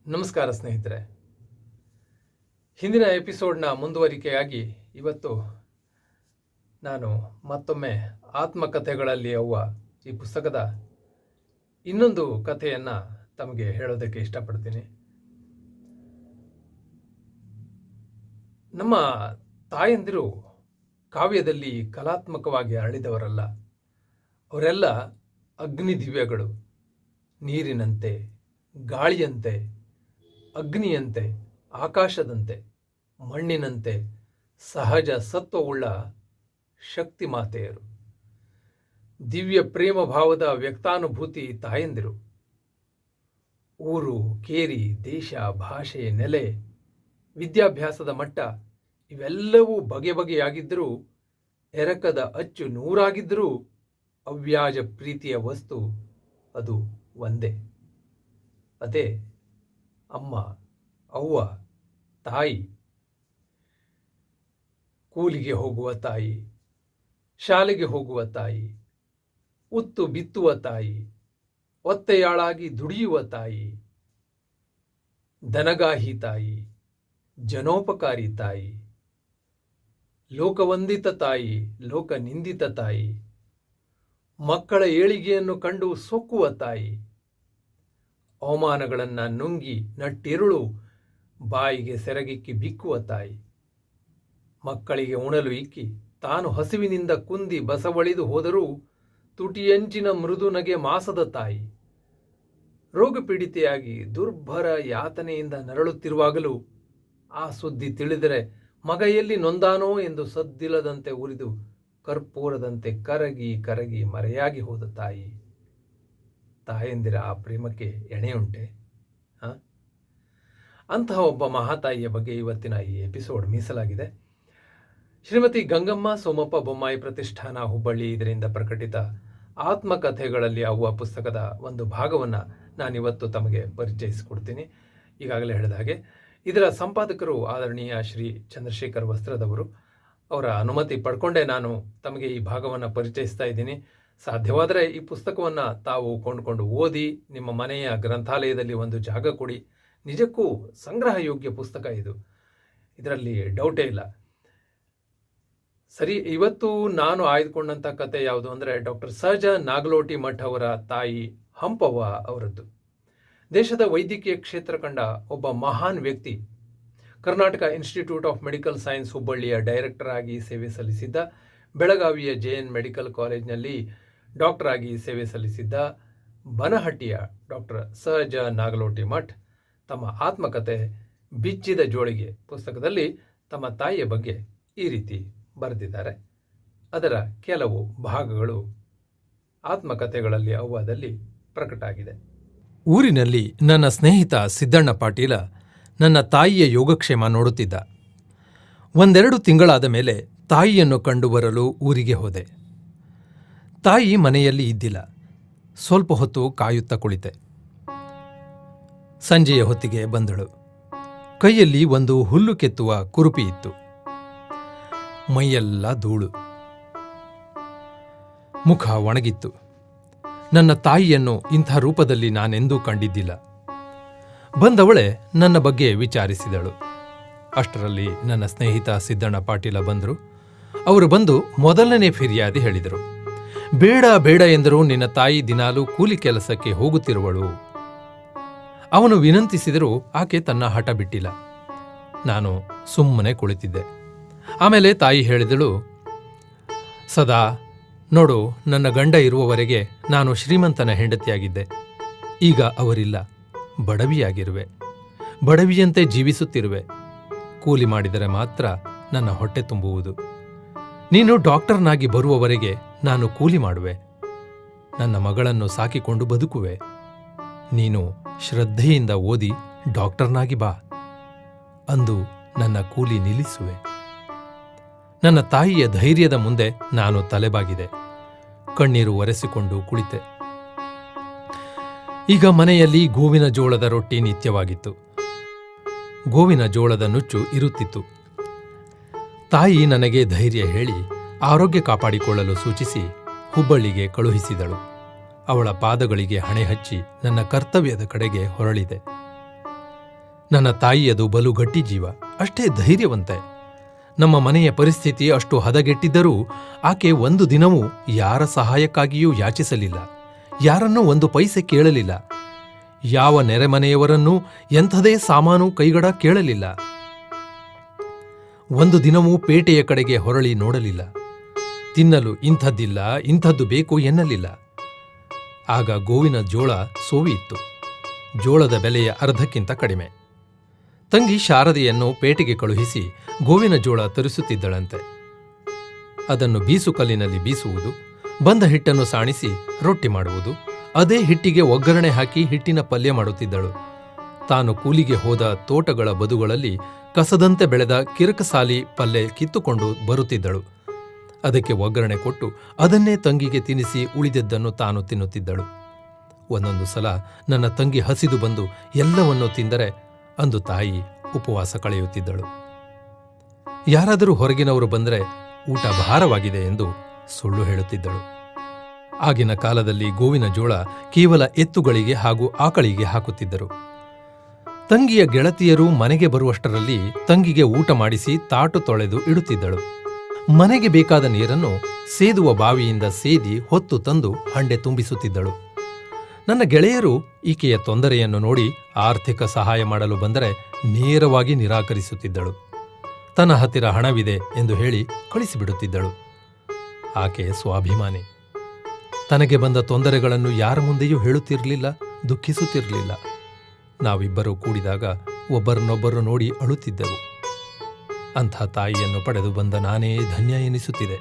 ನಮಸ್ಕಾರ ಸ್ನೇಹಿತರೆ. ಹಿಂದಿನ ಎಪಿಸೋಡ್ನ ಮುಂದುವರಿಕೆಯಾಗಿ ಇವತ್ತು ನಾನು ಮತ್ತೊಮ್ಮೆ ಆತ್ಮಕಥೆಗಳಲ್ಲಿ ಅವ್ವ ಈ ಪುಸ್ತಕದ ಇನ್ನೊಂದು ಕಥೆಯನ್ನು ತಮಗೆ ಹೇಳೋದಕ್ಕೆ ಇಷ್ಟಪಡ್ತೀನಿ. ನಮ್ಮ ತಾಯಂದಿರು ಕಾವ್ಯದಲ್ಲಿ ಕಲಾತ್ಮಕವಾಗಿ ಅರಳಿದವರಲ್ಲ. ಅವರೆಲ್ಲ ಅಗ್ನಿ ದಿವ್ಯಗಳು, ನೀರಿನಂತೆ, ಗಾಳಿಯಂತೆ, ಅಗ್ನಿಯಂತೆ, ಆಕಾಶದಂತೆ, ಮಣ್ಣಿನಂತೆ ಸಹಜ ಸತ್ವವುಳ್ಳ ಶಕ್ತಿ ಮಾತೆಯರು. ದಿವ್ಯ ಪ್ರೇಮ ಭಾವದ ವ್ಯಕ್ತಾನುಭೂತಿ ತಾಯಂದಿರು. ಊರು, ಕೇರಿ, ದೇಶ, ಭಾಷೆ, ನೆಲೆ, ವಿದ್ಯಾಭ್ಯಾಸದ ಮಟ್ಟ ಇವೆಲ್ಲವೂ ಬಗೆ ಬಗೆಯಾಗಿದ್ದರೂ, ಎರಕದ ಅಚ್ಚು ನೂರಾಗಿದ್ದರೂ ಅವ್ಯಾಜ ಪ್ರೀತಿಯ ವಸ್ತು ಅದು ಒಂದೇ. ಅದೇ ಅಮ್ಮ, ಅವ್ವ, ತಾಯಿ. ಕೂಲಿಗೆ ಹೋಗುವ ತಾಯಿ, ಶಾಲೆಗೆ ಹೋಗುವ ತಾಯಿ, ಉತ್ತು ಬಿತ್ತುವ ತಾಯಿ, ಒತ್ತೆಯಾಳಾಗಿ ದುಡಿಯುವ ತಾಯಿ, ದನಗಾಹಿ ತಾಯಿ, ಜನೋಪಕಾರಿ ತಾಯಿ, ಲೋಕವಂದಿತ ತಾಯಿ, ಲೋಕ ನಿಂದಿತ ತಾಯಿ, ಮಕ್ಕಳ ಏಳಿಗೆಯನ್ನು ಕಂಡು ಸೊಕ್ಕುವ ತಾಯಿ, ಅವಮಾನಗಳನ್ನು ನುಂಗಿ ನಟ್ಟಿರುಳು ಬಾಯಿಗೆ ಸೆರಗಿಕ್ಕಿ ಬಿಕ್ಕುವ ತಾಯಿ, ಮಕ್ಕಳಿಗೆ ಉಣಲು ಇಕ್ಕಿ ತಾನು ಹಸಿವಿನಿಂದ ಕುಂದಿ ಬಸವಳಿದು ಹೋದರೂ ತುಟಿಯಂಚಿನ ಮೃದು ನಗೆ ಮಾಸದ ತಾಯಿ, ರೋಗಪೀಡಿತೆಯಾಗಿ ದುರ್ಭರ ಯಾತನೆಯಿಂದ ನರಳುತ್ತಿರುವಾಗಲೂ ಆ ಸುದ್ದಿ ತಿಳಿದರೆ ಮಗ ಎಲ್ಲಿ ನೊಂದಾನೋ ಎಂದು ಸದ್ದಿಲ್ಲದಂತೆ ಉರಿದು ಕರ್ಪೂರದಂತೆ ಕರಗಿ ಕರಗಿ ಮರೆಯಾಗಿ ಹೋದ ತಾಯಿ. ತಾಯಂದಿರ ಆ ಪ್ರೇಮಕ್ಕೆ ಎಣೆಯುಂಟೆ? ಅಂತಹ ಒಬ್ಬ ಮಹಾತಾಯಿಯ ಬಗ್ಗೆ ಇವತ್ತಿನ ಈ ಎಪಿಸೋಡ್ ಮೀಸಲಾಗಿದೆ. ಶ್ರೀಮತಿ ಗಂಗಮ್ಮ ಸೋಮಪ್ಪ ಬೊಮ್ಮಾಯಿ ಪ್ರತಿಷ್ಠಾನ, ಹುಬ್ಬಳ್ಳಿ, ಇದರಿಂದ ಪ್ರಕಟಿತ ಆತ್ಮಕಥೆಗಳಲ್ಲಿ ಅವ್ವ ಪುಸ್ತಕದ ಒಂದು ಭಾಗವನ್ನು ನಾನಿವತ್ತು ತಮಗೆ ಪರಿಚಯಿಸಿಕೊಡ್ತೀನಿ. ಈಗಾಗಲೇ ಹೇಳಿದ ಹಾಗೆ ಇದರ ಸಂಪಾದಕರು ಆದರಣೀಯ ಶ್ರೀ ಚಂದ್ರಶೇಖರ್ ವಸ್ತ್ರದವರು. ಅವರ ಅನುಮತಿ ಪಡ್ಕೊಂಡೇ ನಾನು ತಮಗೆ ಈ ಭಾಗವನ್ನು ಪರಿಚಯಿಸ್ತಾ ಇದ್ದೀನಿ. ಸಾಧ್ಯವಾದರೆ ಈ ಪುಸ್ತಕವನ್ನು ತಾವು ಕೊಂಡುಕೊಂಡು ಓದಿ, ನಿಮ್ಮ ಮನೆಯ ಗ್ರಂಥಾಲಯದಲ್ಲಿ ಒಂದು ಜಾಗ ಕೊಡಿ. ನಿಜಕ್ಕೂ ಸಂಗ್ರಹ ಯೋಗ್ಯ ಪುಸ್ತಕ ಇದು, ಇದರಲ್ಲಿ ಡೌಟೇ ಇಲ್ಲ. ಸರಿ, ಇವತ್ತು ನಾನು ಆಯ್ದುಕೊಂಡಂಥ ಕತೆ ಯಾವುದು ಅಂದರೆ ಡಾಕ್ಟರ್ ಸಹಜ ನಾಗಲೋಟಿ ಮಠ್ ಅವರ ತಾಯಿ ಹಂಪವ್ವ ಅವರದ್ದು. ದೇಶದ ವೈದ್ಯಕೀಯ ಕ್ಷೇತ್ರ ಕಂಡ ಒಬ್ಬ ಮಹಾನ್ ವ್ಯಕ್ತಿ. Karnataka institute of medical science ಹುಬ್ಬಳ್ಳಿಯ ಡೈರೆಕ್ಟರ್ ಆಗಿ ಸೇವೆ ಸಲ್ಲಿಸಿದ್ದ, ಬೆಳಗಾವಿಯ JN ಮೆಡಿಕಲ್ ಕಾಲೇಜ್ನಲ್ಲಿ ಡಾಕ್ಟರ್ ಆಗಿ ಸೇವೆ ಸಲ್ಲಿಸಿದ್ದ ಬನಹಟ್ಟಿಯ ಡಾಕ್ಟರ್ ಸಹಜ ನಾಗಲೋಟಿ ಮಠ್ ತಮ್ಮ ಆತ್ಮಕಥೆ ಬಿಚ್ಚಿದ ಜೋಳಿಗೆ ಪುಸ್ತಕದಲ್ಲಿ ತಮ್ಮ ತಾಯಿಯ ಬಗ್ಗೆ ಈ ರೀತಿ ಬರೆದಿದ್ದಾರೆ. ಅದರ ಕೆಲವು ಭಾಗಗಳು ಆತ್ಮಕಥೆಗಳಲ್ಲಿ ಅವ್ವದಲ್ಲಿ ಪ್ರಕಟ ಆಗಿದೆ. ಊರಿನಲ್ಲಿ ನನ್ನ ಸ್ನೇಹಿತ ಸಿದ್ದಣ್ಣ ಪಾಟೀಲ ನನ್ನ ತಾಯಿಯ ಯೋಗಕ್ಷೇಮ ನೋಡುತ್ತಿದ್ದ. ಒಂದೆರಡು ತಿಂಗಳಾದ ಮೇಲೆ ತಾಯಿಯನ್ನು ಕಂಡು ಬರಲು ಊರಿಗೆ ಹೋದೆ. ತಾಯಿ ಮನೆಯಲ್ಲಿ ಇದ್ದಿಲ್ಲ. ಸ್ವಲ್ಪ ಹೊತ್ತು ಕಾಯುತ್ತಾ ಕುಳಿತೆ. ಸಂಜೆಯ ಹೊತ್ತಿಗೆ ಬಂದಳು. ಕೈಯಲ್ಲಿ ಒಂದು ಹುಲ್ಲು ಕೆತ್ತುವ ಕುರುಪಿ ಇತ್ತು. ಮೈಯೆಲ್ಲ ಧೂಳು, ಮುಖ ಒಣಗಿತ್ತು. ನನ್ನ ತಾಯಿಯನ್ನು ಇಂಥ ರೂಪದಲ್ಲಿ ನಾನೆಂದೂ ಕಂಡಿದ್ದಿಲ್ಲ. ಬಂದವಳೆ ನನ್ನ ಬಗ್ಗೆ ವಿಚಾರಿಸಿದಳು. ಅಷ್ಟರಲ್ಲಿ ನನ್ನ ಸ್ನೇಹಿತ ಸಿದ್ದಣ್ಣ ಪಾಟೀಲ ಬಂದರು. ಅವರು ಬಂದು ಮೊದಲನೇ ಫಿರ್ಯಾದಿ ಹೇಳಿದರು. ಬೇಡ ಬೇಡ ಎಂದರೂ ನಿನ್ನ ತಾಯಿ ದಿನಾಲೂ ಕೂಲಿ ಕೆಲಸಕ್ಕೆ ಹೋಗುತ್ತಿರುವಳು. ಅವನು ವಿನಂತಿಸಿದರೂ ಆಕೆ ತನ್ನ ಹಠ ಬಿಟ್ಟಿಲ್ಲ. ನಾನು ಸುಮ್ಮನೆ ಕುಳಿತಿದ್ದೆ. ಆಮೇಲೆ ತಾಯಿ ಹೇಳಿದಳು, ಸದಾ ನೋಡು, ನನ್ನ ಗಂಡ ಇರುವವರೆಗೆ ನಾನು ಶ್ರೀಮಂತನ ಹೆಂಡತಿಯಾಗಿದ್ದೆ. ಈಗ ಅವರಿಲ್ಲ. ಬಡವಿಯಾಗಿರುವೆ. ಬಡವಿಯಂತೆ ಜೀವಿಸುತ್ತಿರುವೆ. ಕೂಲಿ ಮಾಡಿದರೆ ಮಾತ್ರ ನನ್ನ ಹೊಟ್ಟೆ ತುಂಬುವುದು. ನೀನು ಡಾಕ್ಟರ್ನಾಗಿ ಬರುವವರೆಗೆ ನಾನು ಕೂಲಿ ಮಾಡುವೆ. ನನ್ನ ಮಗಳನ್ನು ಸಾಕಿಕೊಂಡು ಬದುಕುವೆ. ನೀನು ಶ್ರದ್ಧೆಯಿಂದ ಓದಿ ಡಾಕ್ಟರ್ನಾಗಿ ಬಾ. ಅಂದು ನನ್ನ ಕೂಲಿ ನಿಲ್ಲಿಸುವೆ. ನನ್ನ ತಾಯಿಯ ಧೈರ್ಯದ ಮುಂದೆ ನಾನು ತಲೆಬಾಗಿದೆ. ಕಣ್ಣೀರು ಒರೆಸಿಕೊಂಡು ಕುಳಿತೆ. ಈಗ ಮನೆಯಲ್ಲಿ ಗೋವಿನ ಜೋಳದ ರೊಟ್ಟಿ ನಿತ್ಯವಾಗಿತ್ತು. ಗೋವಿನ ಜೋಳದ ನುಚ್ಚು ಇರುತ್ತಿತ್ತು. ತಾಯಿ ನನಗೆ ಧೈರ್ಯ ಹೇಳಿ ಆರೋಗ್ಯ ಕಾಪಾಡಿಕೊಳ್ಳಲು ಸೂಚಿಸಿ ಹುಬ್ಬಳ್ಳಿಗೆ ಕಳುಹಿಸಿದಳು. ಅವಳ ಪಾದಗಳಿಗೆ ಹಣೆ ಹಚ್ಚಿ ನನ್ನ ಕರ್ತವ್ಯದ ಕಡೆಗೆ ಹೊರಳಿದೆ. ನನ್ನ ತಾಯಿಯದು ಬಲು ಗಟ್ಟಿ ಜೀವ, ಅಷ್ಟೇ ಧೈರ್ಯವಂತೆ. ನಮ್ಮ ಮನೆಯ ಪರಿಸ್ಥಿತಿ ಅಷ್ಟು ಹದಗೆಟ್ಟಿದ್ದರೂ ಆಕೆ ಒಂದು ದಿನವೂ ಯಾರ ಸಹಾಯಕ್ಕಾಗಿಯೂ ಯಾಚಿಸಲಿಲ್ಲ, ಯಾರನ್ನೂ ಒಂದು ಪೈಸೆ ಕೇಳಲಿಲ್ಲ, ಯಾವ ನೆರೆಮನೆಯವರನ್ನೂ ಎಂಥದೇ ಸಾಮಾನು ಕೈಗಡ ಕೇಳಲಿಲ್ಲ. ಒಂದು ದಿನವೂ ಪೇಟೆಯ ಕಡೆಗೆ ಹೊರಳಿ ನೋಡಲಿಲ್ಲ. ತಿನ್ನಲು ಇಂಥದ್ದಿಲ್ಲ, ಇಂಥದ್ದು ಬೇಕು ಎನ್ನಲಿಲ್ಲ. ಆಗ ಗೋವಿನ ಜೋಳ ಸೋವಿ ಇತ್ತು, ಜೋಳದ ಬೆಲೆಯ ಅರ್ಧಕ್ಕಿಂತ ಕಡಿಮೆ. ತಂಗಿ ಶಾರದೆಯನ್ನು ಪೇಟೆಗೆ ಕಳುಹಿಸಿ ಗೋವಿನ ಜೋಳ ತರಿಸುತ್ತಿದ್ದಳಂತೆ. ಅದನ್ನು ಬೀಸುಕಲ್ಲಿನಲ್ಲಿ ಬೀಸುವುದು, ಬಂದ ಹಿಟ್ಟನ್ನು ಸಾಣಿಸಿ ರೊಟ್ಟಿ ಮಾಡುವುದು, ಅದೇ ಹಿಟ್ಟಿಗೆ ಒಗ್ಗರಣೆ ಹಾಕಿ ಹಿಟ್ಟಿನ ಪಲ್ಯ ಮಾಡುತ್ತಿದ್ದಳು. ತಾನು ಕೂಲಿಗೆ ಹೋದ ತೋಟಗಳ ಬದುಗಳಲ್ಲಿ ಕಸದಂತೆ ಬೆಳೆದ ಕಿರಕಸಾಲಿ ಪಲ್ಯ ಕಿತ್ತುಕೊಂಡು ಬರುತ್ತಿದ್ದಳು. ಅದಕ್ಕೆ ಒಗ್ಗರಣೆ ಕೊಟ್ಟು ಅದನ್ನೇ ತಂಗಿಗೆ ತಿನ್ನಿಸಿ ಉಳಿದದ್ದನ್ನು ತಾನು ತಿನ್ನುತ್ತಿದ್ದಳು. ಒಂದೊಂದು ಸಲ ನನ್ನ ತಂಗಿ ಹಸಿದು ಬಂದು ಎಲ್ಲವನ್ನೂ ತಿಂದರೆ ಅಂದು ತಾಯಿ ಉಪವಾಸ ಕಳೆಯುತ್ತಿದ್ದಳು. ಯಾರಾದರೂ ಹೊರಗಿನವರು ಬಂದರೆ ಊಟ ಭಾರವಾಗಿದೆ ಎಂದು ಸುಳ್ಳು ಹೇಳುತ್ತಿದ್ದಳು. ಆಗಿನ ಕಾಲದಲ್ಲಿ ಗೋವಿನ ಜೋಳ ಕೇವಲ ಎತ್ತುಗಳಿಗೆ ಹಾಗೂ ಆಕಳಿಗೆ ಹಾಕುತ್ತಿದ್ದರು. ತಂಗಿಯ ಗೆಳತಿಯರು ಮನೆಗೆ ಬರುವಷ್ಟರಲ್ಲಿ ತಂಗಿಗೆ ಊಟ ಮಾಡಿಸಿ ತಾಟು ತೊಳೆದು ಇಡುತ್ತಿದ್ದಳು. ಮನೆಗೆ ಬೇಕಾದ ನೀರನ್ನು ಸೇದುವ ಬಾವಿಯಿಂದ ಸೇದಿ ಹೊತ್ತು ತಂದು ಹಂಡೆ ತುಂಬಿಸುತ್ತಿದ್ದಳು. ನನ್ನ ಗೆಳೆಯರು ಈಕೆಯ ತೊಂದರೆಯನ್ನು ನೋಡಿ ಆರ್ಥಿಕ ಸಹಾಯ ಮಾಡಲು ಬಂದರೆ ನೇರವಾಗಿ ನಿರಾಕರಿಸುತ್ತಿದ್ದಳು. ತನ್ನ ಹತ್ತಿರ ಹಣವಿದೆ ಎಂದು ಹೇಳಿ ಕಳಿಸಿಬಿಡುತ್ತಿದ್ದಳು. ಆಕೆ ಸ್ವಾಭಿಮಾನಿ. ತನಗೆ ಬಂದ ತೊಂದರೆಗಳನ್ನು ಯಾರ ಮುಂದೆಯೂ ಹೇಳುತ್ತಿರಲಿಲ್ಲ, ದುಃಖಿಸುತ್ತಿರಲಿಲ್ಲ. ನಾವಿಬ್ಬರೂ ಕೂಡಿದಾಗ ಒಬ್ಬರನ್ನೊಬ್ಬರು ನೋಡಿ ಅಳುತ್ತಿದ್ದೆವು. ಅಂಥ ತಾಯಿಯನ್ನು ಪಡೆದು ಬಂದ ನಾನೇ ಧನ್ಯ ಎನಿಸುತ್ತಿದೆ.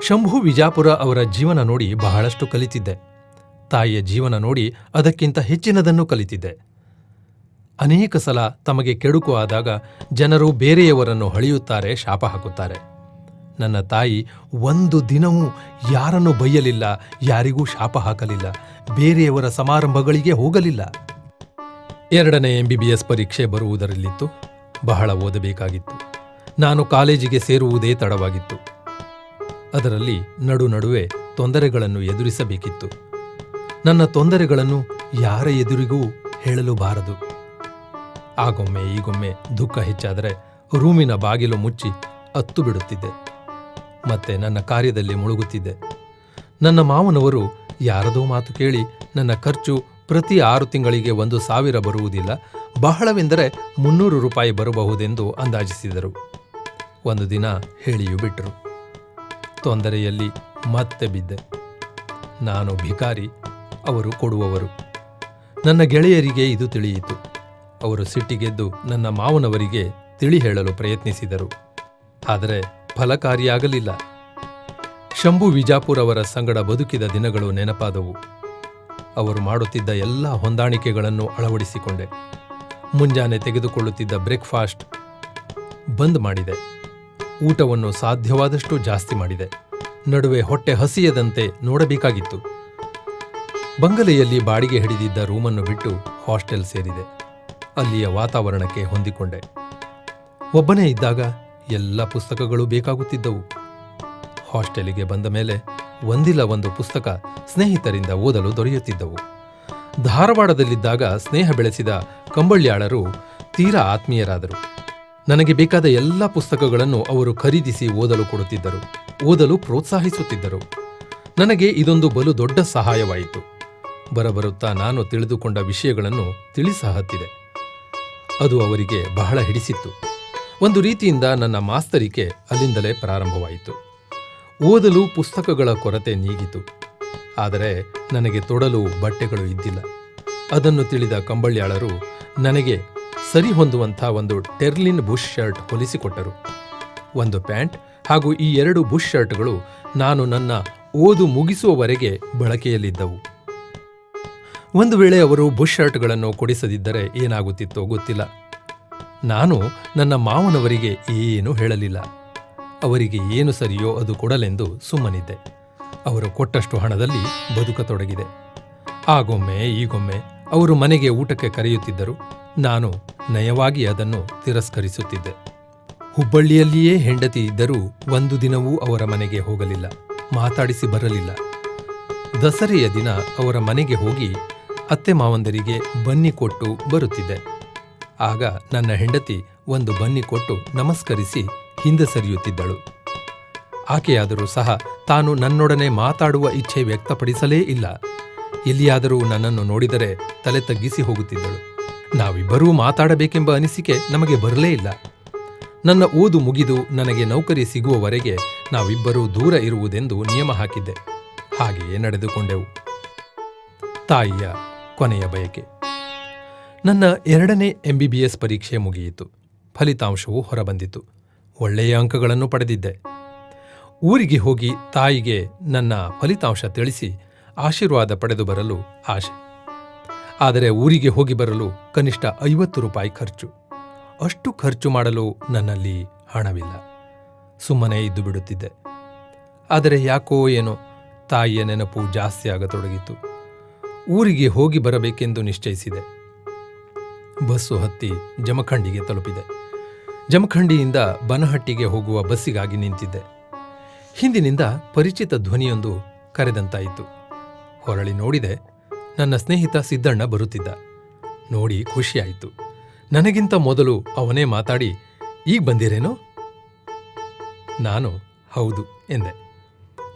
ಶಂಭು ವಿಜಾಪುರ ಅವರ ಜೀವನ ನೋಡಿ ಬಹಳಷ್ಟು ಕಲಿತಿದ್ದೆ. ತಾಯಿಯ ಜೀವನ ನೋಡಿ ಅದಕ್ಕಿಂತ ಹೆಚ್ಚಿನದನ್ನು ಕಲಿತಿದ್ದೆ. ಅನೇಕ ಸಲ ತಮಗೆ ಕೆಡುಕು ಆದಾಗ ಜನರು ಬೇರೆಯವರನ್ನು ಹಳೆಯುತ್ತಾರೆ, ಶಾಪ ಹಾಕುತ್ತಾರೆ. ನನ್ನ ತಾಯಿ ಒಂದು ದಿನವೂ ಯಾರನ್ನು ಬೈಯಲಿಲ್ಲ, ಯಾರಿಗೂ ಶಾಪ ಹಾಕಲಿಲ್ಲ, ಬೇರೆಯವರ ಸಮಾರಂಭಗಳಿಗೆ ಹೋಗಲಿಲ್ಲ. 2ನೇ MBBS ಪರೀಕ್ಷೆ ಬರುವುದರಲ್ಲಿತ್ತು. ಬಹಳ ಓದಬೇಕಾಗಿತ್ತು. ನಾನು ಕಾಲೇಜಿಗೆ ಸೇರುವುದೇ ತಡವಾಗಿತ್ತು. ಅದರಲ್ಲಿ ನಡುವೆ ತೊಂದರೆಗಳನ್ನು ಎದುರಿಸಬೇಕಿತ್ತು. ನನ್ನ ತೊಂದರೆಗಳನ್ನು ಯಾರ ಎದುರಿಗೂ ಹೇಳಲು ಬಾರದು. ಆಗೊಮ್ಮೆ ಈಗೊಮ್ಮೆ ದುಃಖ ಹೆಚ್ಚಾದರೆ ರೂಮಿನ ಬಾಗಿಲು ಮುಚ್ಚಿ ಅತ್ತು ಬಿಡುತ್ತಿದ್ದೆ. ಮತ್ತೆ ನನ್ನ ಕಾರ್ಯದಲ್ಲಿ ಮುಳುಗುತ್ತಿದ್ದೆ. ನನ್ನ ಮಾವನವರು ಯಾರದೋ ಮಾತು ಕೇಳಿ ನನ್ನ ಖರ್ಚು ಪ್ರತಿ 6 ತಿಂಗಳಿಗೆ 1,000 ಬರುವುದಿಲ್ಲ, ಬಹಳವೆಂದರೆ 300 ರೂಪಾಯಿ ಬರಬಹುದೆಂದು ಅಂದಾಜಿಸಿದರು. ಒಂದು ದಿನ ಹೇಳಿಯೂ ಬಿಟ್ಟರು. ತೊಂದರೆಯಲ್ಲಿ ಮತ್ತೆ ಬಿದ್ದೆ. ನಾನು ಭಿಕಾರಿ, ಅವರು ಕೊಡುವವರು. ನನ್ನ ಗೆಳೆಯರಿಗೆ ಇದು ತಿಳಿಯಿತು. ಅವರು ಸಿಟ್ಟಿಗೆದ್ದು ನನ್ನ ಮಾವನವರಿಗೆ ತಿಳಿ ಹೇಳಲು ಪ್ರಯತ್ನಿಸಿದರು. ಆದರೆ ಫಲಕಾರಿಯಾಗಲಿಲ್ಲ. ಶಂಭು ವಿಜಾಪುರ ಅವರ ಸಂಗಡ ಬದುಕಿದ ದಿನಗಳು ನೆನಪಾದವು. ಅವರು ಮಾಡುತ್ತಿದ್ದ ಎಲ್ಲ ಹೊಂದಾಣಿಕೆಗಳನ್ನು ಅಳವಡಿಸಿಕೊಂಡೆ. ಮುಂಜಾನೆ ತೆಗೆದುಕೊಳ್ಳುತ್ತಿದ್ದ ಬ್ರೇಕ್ಫಾಸ್ಟ್ ಬಂದ್ ಮಾಡಿದೆ. ಊಟವನ್ನು ಸಾಧ್ಯವಾದಷ್ಟು ಜಾಸ್ತಿ ಮಾಡಿದೆ. ನಡುವೆ ಹೊಟ್ಟೆ ಹಸಿಯದಂತೆ ನೋಡಬೇಕಾಗಿತ್ತು. ಬಂಗಲೆಯಲ್ಲಿ ಬಾಡಿಗೆ ಹಿಡಿದಿದ್ದ ರೂಮನ್ನು ಬಿಟ್ಟು ಹಾಸ್ಟೆಲ್ ಸೇರಿದೆ. ಅಲ್ಲಿಯ ವಾತಾವರಣಕ್ಕೆ ಹೊಂದಿಕೊಂಡೆ. ಒಬ್ಬನೇ ಇದ್ದಾಗ ಎಲ್ಲ ಪುಸ್ತಕಗಳು ಬೇಕಾಗುತ್ತಿದ್ದವು. ಹಾಸ್ಟೆಲಿಗೆ ಬಂದ ಮೇಲೆ ಒಂದಿಲ್ಲ ಒಂದು ಪುಸ್ತಕ ಸ್ನೇಹಿತರಿಂದ ಓದಲು ದೊರೆಯುತ್ತಿದ್ದವು. ಧಾರವಾಡದಲ್ಲಿದ್ದಾಗ ಸ್ನೇಹ ಬೆಳೆಸಿದ ಕಂಬಳ್ಯಾಳರು ತೀರಾ ಆತ್ಮೀಯರಾದರು. ನನಗೆ ಬೇಕಾದ ಎಲ್ಲ ಪುಸ್ತಕಗಳನ್ನು ಅವರು ಖರೀದಿಸಿ ಓದಲು ಕೊಡುತ್ತಿದ್ದರು, ಓದಲು ಪ್ರೋತ್ಸಾಹಿಸುತ್ತಿದ್ದರು. ನನಗೆ ಇದೊಂದು ಬಲು ದೊಡ್ಡ ಸಹಾಯವಾಯಿತು. ಬರಬರುತ್ತಾ ನಾನು ತಿಳಿದುಕೊಂಡ ವಿಷಯಗಳನ್ನು ತಿಳಿಸಹತ್ತಿದೆ. ಅದು ಅವರಿಗೆ ಬಹಳ ಹಿಡಿಸಿತ್ತು. ಒಂದು ರೀತಿಯಿಂದ ನನ್ನ ಮಾಸ್ತರಿಕೆ ಅಲ್ಲಿಂದಲೇ ಪ್ರಾರಂಭವಾಯಿತು. ಓದಲು ಪುಸ್ತಕಗಳ ಕೊರತೆ ನೀಗಿತು. ಆದರೆ ನನಗೆ ತೊಡಲು ಬಟ್ಟೆಗಳು ಇದ್ದಿಲ್ಲ. ಅದನ್ನು ತಿಳಿದ ಕಂಬಳ್ಯಾಳರು ನನಗೆ ಸರಿ ಹೊಂದುವಂಥ ಒಂದು ಟೆರ್ಲಿನ್ ಬುಷ್ ಶರ್ಟ್ ಹೊಲಿಸಿಕೊಟ್ಟರು. ಒಂದು ಪ್ಯಾಂಟ್ ಹಾಗೂ ಈ 2 ಬುಷ್ ಶರ್ಟ್ಗಳು ನಾನು ನನ್ನ ಓದು ಮುಗಿಸುವವರೆಗೆ ಬಳಕೆಯಲ್ಲಿದ್ದವು. ಒಂದು ವೇಳೆ ಅವರು ಬುಷ್ ಶರ್ಟ್ಗಳನ್ನು ಕೊಡಿಸದಿದ್ದರೆ ಏನಾಗುತ್ತಿತ್ತೋ ಗೊತ್ತಿಲ್ಲ. ನಾನು ನನ್ನ ಮಾವನವರಿಗೆ ಏನೂ ಹೇಳಲಿಲ್ಲ. ಅವರಿಗೆ ಏನು ಸರಿಯೋ ಅದು ಕೊಡಲೆಂದು ಸುಮ್ಮನಿದ್ದೆ. ಅವರು ಕೊಟ್ಟಷ್ಟು ಹಣದಲ್ಲಿ ಬದುಕತೊಡಗಿದೆ. ಆಗೊಮ್ಮೆ ಈಗೊಮ್ಮೆ ಅವರು ಮನೆಗೆ ಊಟಕ್ಕೆ ಕರೆಯುತ್ತಿದ್ದರು. ನಾನು ನಯವಾಗಿ ಅದನ್ನು ತಿರಸ್ಕರಿಸುತ್ತಿದ್ದೆ. ಹುಬ್ಬಳ್ಳಿಯಲ್ಲಿಯೇ ಹೆಂಡತಿ ಇದ್ದರೂ ಒಂದು ದಿನವೂ ಅವರ ಮನೆಗೆ ಹೋಗಲಿಲ್ಲ, ಮಾತಾಡಿಸಿ ಬರಲಿಲ್ಲ. ದಸರೆಯ ದಿನ ಅವರ ಮನೆಗೆ ಹೋಗಿ ಅತ್ತೆ ಮಾವಂದರಿಗೆ ಬನ್ನಿ ಕೊಟ್ಟು ಬರುತ್ತಿದ್ದೆ. ಆಗ ನನ್ನ ಹೆಂಡತಿ ಒಂದು ಬನ್ನಿ ಕೊಟ್ಟು ನಮಸ್ಕರಿಸಿ ಹಿಂದೆ ಸರಿಯುತ್ತಿದ್ದಳು. ಆಕೆಯಾದರೂ ಸಹ ತಾನು ನನ್ನೊಡನೆ ಮಾತಾಡುವ ಇಚ್ಛೆ ವ್ಯಕ್ತಪಡಿಸಲೇ ಇಲ್ಲ. ಎಲ್ಲಿಯಾದರೂ ನನ್ನನ್ನು ನೋಡಿದರೆ ತಲೆ ತಗ್ಗಿಸಿ ಹೋಗುತ್ತಿದ್ದಳು. ನಾವಿಬ್ಬರೂ ಮಾತಾಡಬೇಕೆಂಬ ಅನಿಸಿಕೆ ನಮಗೆ ಬರಲೇ ಇಲ್ಲ. ನನ್ನ ಓದು ಮುಗಿದು ನನಗೆ ನೌಕರಿ ಸಿಗುವವರೆಗೆ ನಾವಿಬ್ಬರೂ ದೂರ ಇರುವುದೆಂದು ನಿಯಮ ಹಾಕಿದ್ದೆ. ಹಾಗೆಯೇ ನಡೆದುಕೊಂಡೆವು. ತಾಯಿಯ ಕೊನೆಯ ಬಯಕೆ. ನನ್ನ 2ನೇ MBBS ಪರೀಕ್ಷೆ ಮುಗಿಯಿತು. ಫಲಿತಾಂಶವು ಹೊರಬಂದಿತು. ಒಳ್ಳೆಯ ಅಂಕಗಳನ್ನು ಪಡೆದಿದ್ದೆ. ಊರಿಗೆ ಹೋಗಿ ತಾಯಿಗೆ ನನ್ನ ಫಲಿತಾಂಶ ತಿಳಿಸಿ ಆಶೀರ್ವಾದ ಪಡೆದು ಬರಲು ಆಶೆ. ಆದರೆ ಊರಿಗೆ ಹೋಗಿ ಬರಲು ಕನಿಷ್ಠ 50 ರೂಪಾಯಿ ಖರ್ಚು. ಅಷ್ಟು ಖರ್ಚು ಮಾಡಲು ನನ್ನಲ್ಲಿ ಹಣವಿಲ್ಲ. ಸುಮ್ಮನೆ ಇದ್ದು ಬಿಡುತ್ತಿದ್ದೆ. ಆದರೆ ಯಾಕೋ ಏನೋ ತಾಯಿಯ ನೆನಪು ಜಾಸ್ತಿ ಆಗತೊಡಗಿತು. ಊರಿಗೆ ಹೋಗಿ ಬರಬೇಕೆಂದು ನಿಶ್ಚಯಿಸಿದೆ. ಬಸ್ಸು ಹತ್ತಿ ಜಮಖಂಡಿಗೆ ತಲುಪಿದೆ. ಜಮಖಂಡಿಯಿಂದ ಬನಹಟ್ಟಿಗೆ ಹೋಗುವ ಬಸ್ಸಿಗಾಗಿ ನಿಂತಿದ್ದೆ. ಹಿಂದಿನಿಂದ ಪರಿಚಿತ ಧ್ವನಿಯೊಂದು ಕರೆದಂತಾಯಿತು. ಹೊರಳಿ ನೋಡಿದೆ, ನನ್ನ ಸ್ನೇಹಿತ ಸಿದ್ದಣ್ಣ ಬರುತ್ತಿದ್ದ. ನೋಡಿ ಖುಷಿಯಾಯಿತು. ನನಗಿಂತ ಮೊದಲು ಅವನೇ ಮಾತಾಡಿ, ಈಗ ಬಂದಿರೇನೋ? ನಾನು ಹೌದು ಎಂದೆ.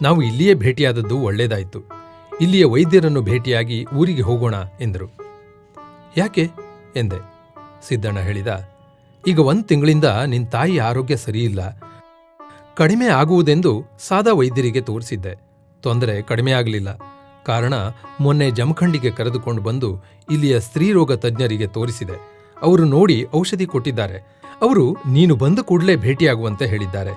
ನಾವು ಇಲ್ಲಿಯೇ ಭೇಟಿಯಾದದ್ದು ಒಳ್ಳೆಯದಾಯಿತು. ಇಲ್ಲಿಯ ವೈದ್ಯರನ್ನು ಭೇಟಿಯಾಗಿ ಊರಿಗೆ ಹೋಗೋಣ ಎಂದರು. ಯಾಕೆ ಎಂದೆ. ಸಿದ್ದಣ್ಣ ಹೇಳಿದ, ಈಗ 1 ತಿಂಗಳಿಂದ ನಿನ್ನ ತಾಯಿ ಆರೋಗ್ಯ ಸರಿಯಿಲ್ಲ. ಕಡಿಮೆ ಆಗುವುದೆಂದು ಸಾದಾ ವೈದ್ಯರಿಗೆ ತೋರಿಸಿದ್ದೆ. ತೊಂದರೆ ಕಡಿಮೆ ಆಗಲಿಲ್ಲ. ಕಾರಣ ಮೊನ್ನೆ ಜಮಖಂಡಿಗೆ ಕರೆದುಕೊಂಡು ಬಂದು ಇಲ್ಲಿಯ ಸ್ತ್ರೀರೋಗ ತಜ್ಞರಿಗೆ ತೋರಿಸಿದೆ. ಅವರು ನೋಡಿ ಔಷಧಿ ಕೊಟ್ಟಿದ್ದಾರೆ. ಅವರು ನೀನು ಬಂದ ಕೂಡಲೇ ಭೇಟಿಯಾಗುವಂತೆ ಹೇಳಿದ್ದಾರೆ.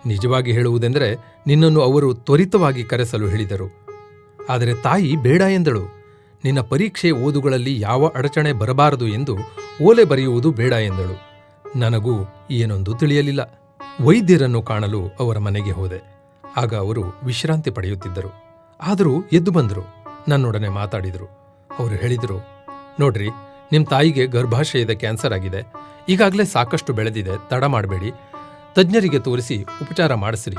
ನಿಜವಾಗಿ ಹೇಳುವುದೆಂದರೆ ನಿನ್ನನ್ನು ಅವರು ತ್ವರಿತವಾಗಿ ಕರೆಸಲು ಹೇಳಿದರು. ಆದರೆ ತಾಯಿ ಬೇಡ ಎಂದಳು. ನಿನ್ನ ಪರೀಕ್ಷೆ ಓದುಗಳಲ್ಲಿ ಯಾವ ಅಡಚಣೆ ಬರಬಾರದು ಎಂದು ಓಲೆ ಬರೆಯುವುದು ಬೇಡ ಎಂದಳು. ನನಗೂ ಏನೊಂದು ತಿಳಿಯಲಿಲ್ಲ. ವೈದ್ಯರನ್ನು ಕಾಣಲು ಅವರ ಮನೆಗೆ ಹೋದೆ. ಆಗ ಅವರು ವಿಶ್ರಾಂತಿ ಪಡೆಯುತ್ತಿದ್ದರು. ಆದರೂ ಎದ್ದು ಬಂದರು. ನನ್ನೊಡನೆ ಮಾತಾಡಿದರು. ಅವರು ಹೇಳಿದರು, ನೋಡ್ರಿ, ನಿಮ್ಮ ತಾಯಿಗೆ ಗರ್ಭಾಶಯದ ಕ್ಯಾನ್ಸರ್ ಆಗಿದೆ. ಈಗಾಗಲೇ ಸಾಕಷ್ಟು ಬೆಳೆದಿದೆ. ತಡ ಮಾಡಬೇಡಿ. ತಜ್ಞರಿಗೆ ತೋರಿಸಿ ಉಪಚಾರ ಮಾಡಿಸ್ರಿ.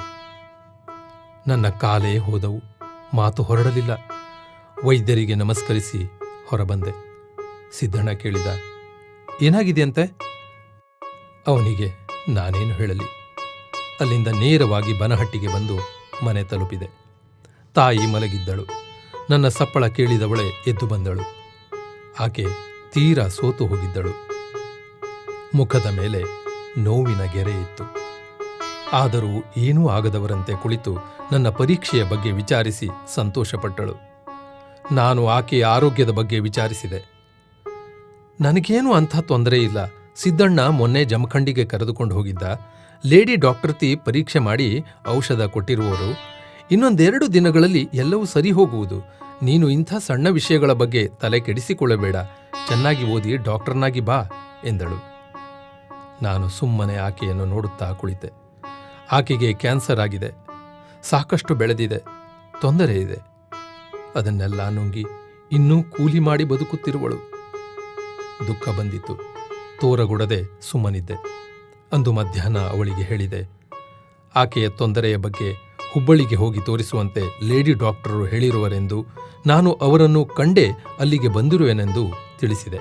ನನ್ನ ಕಾಲೇ ಹೋದವು. ಮಾತು ಹೊರಡಲಿಲ್ಲ. ವೈದ್ಯರಿಗೆ ನಮಸ್ಕರಿಸಿ ಹೊರಬಂದೆ. ಸಿದ್ದಣ್ಣ ಕೇಳಿದ, ಏನಾಗಿದೆಯಂತೆ? ಅವನಿಗೆ ನಾನೇನು ಹೇಳಲಿ. ಅಲ್ಲಿಂದ ನೇರವಾಗಿ ಬನಹಟ್ಟಿಗೆ ಬಂದು ಮನೆ ತಲುಪಿದೆ. ತಾಯಿ ಮಲಗಿದ್ದಳು. ನನ್ನ ಸಪ್ಪಳ ಕೇಳಿದವಳೆ ಎದ್ದು ಬಂದಳು. ಆಕೆ ತೀರಾ ಸೋತು ಹೋಗಿದ್ದಳು. ಮುಖದ ಮೇಲೆ ನೋವಿನ ಗೆರೆ ಇತ್ತು. ಆದರೂ ಏನೂ ಆಗದವರಂತೆ ಕುಳಿತು ನನ್ನ ಪರೀಕ್ಷೆಯ ಬಗ್ಗೆ ವಿಚಾರಿಸಿ ಸಂತೋಷಪಟ್ಟಳು. ನಾನು ಆಕೆಯ ಆರೋಗ್ಯದ ಬಗ್ಗೆ ವಿಚಾರಿಸಿದೆ. ನನಗೇನು ಅಂಥ ತೊಂದರೆ ಇಲ್ಲ. ಸಿದ್ದಣ್ಣ ಮೊನ್ನೆ ಜಮಖಂಡಿಗೆ ಕರೆದುಕೊಂಡು ಹೋಗಿದ್ದ. ಲೇಡಿ ಡಾಕ್ಟರ್ತಿ ಪರೀಕ್ಷೆ ಮಾಡಿ ಔಷಧ ಕೊಟ್ಟಿರುವವರು. ಇನ್ನೊಂದೆರಡು ದಿನಗಳಲ್ಲಿ ಎಲ್ಲವೂ ಸರಿ ಹೋಗುವುದು. ನೀನು ಇಂಥ ಸಣ್ಣ ವಿಷಯಗಳ ಬಗ್ಗೆ ತಲೆ ಕೆಡಿಸಿಕೊಳ್ಳಬೇಡ. ಚೆನ್ನಾಗಿ ಓದಿ ಡಾಕ್ಟರ್ನಾಗಿ ಬಾ ಎಂದಳು. ನಾನು ಸುಮ್ಮನೆ ಆಕೆಯನ್ನು ನೋಡುತ್ತಾ ಕುಳಿತೆ. ಆಕೆಗೆ ಕ್ಯಾನ್ಸರ್ ಆಗಿದೆ. ಸಾಕಷ್ಟು ಬೆಳೆದಿದೆ. ತೊಂದರೆ ಇದೆ. ಅದನ್ನೆಲ್ಲ ನುಂಗಿ ಇನ್ನೂ ಕೂಲಿ ಮಾಡಿ ಬದುಕುತ್ತಿರುವಳು. ದುಃಖ ಬಂದಿತು. ತೋರಗೊಡದೆ ಸುಮ್ಮನಿದ್ದೆ. ಅಂದು ಮಧ್ಯಾಹ್ನ ಅವಳಿಗೆ ಹೇಳಿದೆ, ಆಕೆಯ ತೊಂದರೆಯ ಬಗ್ಗೆ ಹುಬ್ಬಳ್ಳಿಗೆ ಹೋಗಿ ತೋರಿಸುವಂತೆ ಲೇಡಿ ಡಾಕ್ಟರು ಹೇಳಿರುವರೆಂದು, ನಾನು ಅವರನ್ನು ಕಂಡೇ ಅಲ್ಲಿಗೆ ಬಂದಿರುವೆನೆಂದು ತಿಳಿಸಿದೆ.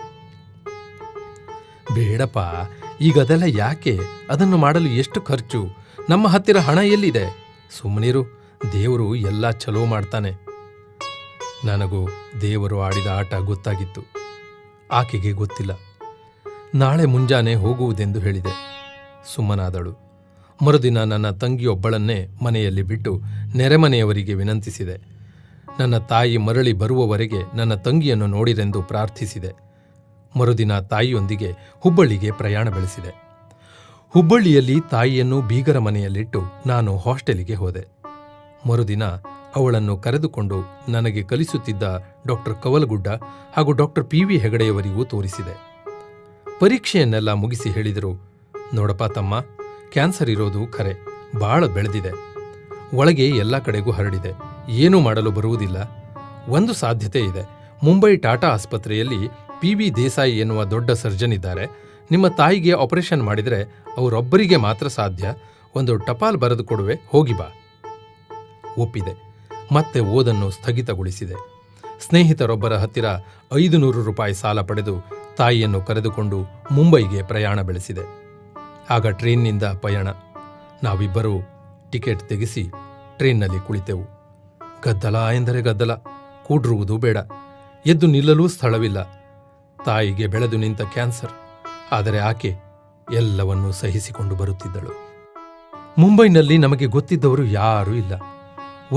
ಬೇಡಪ್ಪ, ಈಗದೆಲ್ಲ ಯಾಕೆ? ಅದನ್ನು ಮಾಡಲು ಎಷ್ಟು ಖರ್ಚು? ನಮ್ಮ ಹತ್ತಿರ ಹಣ ಎಲ್ಲಿದೆ? ಸುಮ್ಮನಿರು, ದೇವರು ಎಲ್ಲ ಚಲೋ ಮಾಡ್ತಾನೆ. ನನಗೂ ದೇವರು ಆಡಿದ ಆಟ ಗೊತ್ತಾಗಿತ್ತು. ಆಕೆಗೆ ಗೊತ್ತಿಲ್ಲ. ನಾಳೆ ಮುಂಜಾನೆ ಹೋಗುವುದೆಂದು ಹೇಳಿದೆ. ಸುಮ್ಮನಾದಳು. ಮರುದಿನ ನನ್ನ ತಂಗಿಯೊಬ್ಬಳನ್ನೇ ಮನೆಯಲ್ಲಿ ಬಿಟ್ಟು ನೆರೆಮನೆಯವರಿಗೆ ವಿನಂತಿಸಿದೆ. ನನ್ನ ತಾಯಿ ಮರಳಿ ಬರುವವರೆಗೆ ನನ್ನ ತಂಗಿಯನ್ನು ನೋಡಿರೆಂದು ಪ್ರಾರ್ಥಿಸಿದೆ. ಮರುದಿನ ತಾಯಿಯೊಂದಿಗೆ ಹುಬ್ಬಳ್ಳಿಗೆ ಪ್ರಯಾಣ ಬೆಳೆಸಿದೆ. ಹುಬ್ಬಳ್ಳಿಯಲ್ಲಿ ತಾಯಿಯನ್ನು ಬೀಗರ ಮನೆಯಲ್ಲಿಟ್ಟು ನಾನು ಹಾಸ್ಟೆಲಿಗೆ ಹೋದೆ. ಮರುದಿನ ಅವಳನ್ನು ಕರೆದುಕೊಂಡು ನನಗೆ ಕಲಿಸುತ್ತಿದ್ದ ಡಾಕ್ಟರ್ ಕವಲಗುಡ್ಡ ಹಾಗೂ ಡಾಕ್ಟರ್ PV ಹೆಗಡೆಯವರಿಗೂ ತೋರಿಸಿದೆ. ಪರೀಕ್ಷೆಯನ್ನೆಲ್ಲ ಮುಗಿಸಿ ಹೇಳಿದರು, ನೋಡಪ್ಪ ತಮ್ಮ, ಕ್ಯಾನ್ಸರ್ ಇರೋದು ಖರೆ, ಬಾಳ ಬೆಳೆದಿದೆ. ಒಳಗೆ ಎಲ್ಲ ಕಡೆಗೂ ಹರಡಿದೆ. ಏನೂ ಮಾಡಲು ಬರುವುದಿಲ್ಲ. ಒಂದು ಸಾಧ್ಯತೆ ಇದೆ. ಮುಂಬೈ ಟಾಟಾ ಆಸ್ಪತ್ರೆಯಲ್ಲಿ PV ದೇಸಾಯಿ ಎನ್ನುವ ದೊಡ್ಡ ಸರ್ಜನ್ ಇದ್ದಾರೆ. ನಿಮ್ಮ ತಾಯಿಗೆ ಆಪರೇಷನ್ ಮಾಡಿದರೆ ಅವರೊಬ್ಬರಿಗೆ ಮಾತ್ರ ಸಾಧ್ಯ. ಒಂದು ಟಪಾಲ್ ಬರೆದು ಕೊಡುವೆ, ಹೋಗಿ ಬಾ. ಒಪ್ಪಿದೆ. ಮತ್ತೆ ಓದನ್ನು ಸ್ಥಗಿತಗೊಳಿಸಿದೆ. ಸ್ನೇಹಿತರೊಬ್ಬರ ಹತ್ತಿರ 500 ರೂಪಾಯಿ ಸಾಲ ಪಡೆದು ತಾಯಿಯನ್ನು ಕರೆದುಕೊಂಡು ಮುಂಬೈಗೆ ಪ್ರಯಾಣ ಬೆಳೆಸಿದೆ. ಆಗ ಟ್ರೈನ್ನಿಂದ ಪಯಣ. ನಾವಿಬ್ಬರೂ ಟಿಕೆಟ್ ತೆಗೆಸಿ ಟ್ರೈನ್ನಲ್ಲಿ ಕುಳಿತೆವು. ಗದ್ದಲ ಎಂದರೆ ಗದ್ದಲ, ಕೂಡಿರುವುದು ಬೇಡ, ಎದ್ದು ನಿಲ್ಲಲೂ ಸ್ಥಳವಿಲ್ಲ. ತಾಯಿಗೆ ಬೆಳೆದು ನಿಂತ ಕ್ಯಾನ್ಸರ್, ಆದರೆ ಆಕೆ ಎಲ್ಲವನ್ನೂ ಸಹಿಸಿಕೊಂಡು ಬರುತ್ತಿದ್ದಳು. ಮುಂಬೈನಲ್ಲಿ ನಮಗೆ ಗೊತ್ತಿದ್ದವರು ಯಾರೂ ಇಲ್ಲ.